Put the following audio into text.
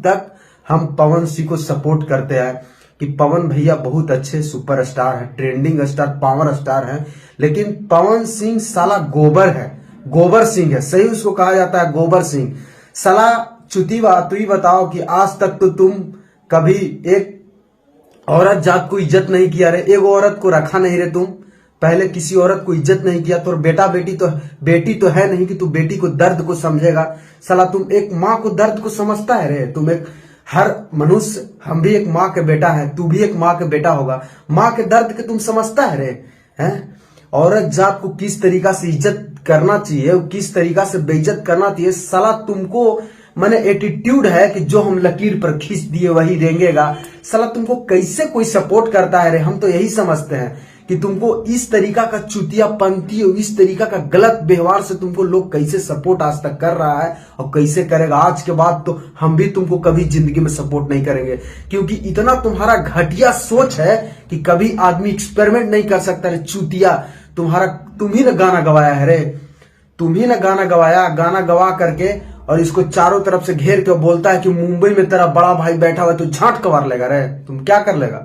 तक हम पवन सिंह को सपोर्ट करते हैं कि पवन भैया बहुत अच्छे सुपरस्टार हैं, ट्रेंडिंग स्टार, पावर स्टार हैं, लेकिन पवन सिंह साला गोबर है, गोबर सिंह है, सही उसको कहा जाता है, गोबर सिंह। साला चुतीवा, तू ही बताओ कि आज तक तो तुम कभी एक औरत जात को इज्जत नहीं किया रे, एक औरत को रखा नहीं रे, तुम पहले किसी औरत को इज्जत नहीं किया। तो बेटी तो है नहीं कि तू बेटी को दर्द को समझेगा। साला तुम एक माँ को दर्द को समझता है रे, तुम एक, हर मनुष्य, हम भी एक माँ के बेटा है, तू भी एक माँ के बेटा होगा, माँ के दर्द के तुम समझता है रे, हैं? औरत जात को किस तरीका से इज्जत करना चाहिए, किस तरीका से बेइज्जत करना चाहिए, साला तुमको माने एटीट्यूड है कि जो हम लकीर पर खींच दिए वही रेंगेगा। साला तुमको कैसे कोई सपोर्ट करता है रे? हम तो यही समझते हैं कि तुमको इस तरीका का चुतियापंथी और इस तरीका का गलत व्यवहार से तुमको लोग कैसे सपोर्ट आज तक कर रहा है और कैसे करेगा। आज के बाद तो हम भी तुमको कभी जिंदगी में सपोर्ट नहीं करेंगे, क्योंकि इतना तुम्हारा घटिया सोच है कि कभी आदमी एक्सपेरिमेंट नहीं कर सकता रे चुतिया। तुम ही ना गाना गवाया है रे, तुम ही ना गाना गवाया, गाना गवा करके और इसको चारों तरफ से घेर के बोलता है कि मुंबई में तेरा बड़ा भाई बैठा हुआ है, तो झांट कवार लेगा रे, तुम क्या कर लेगा।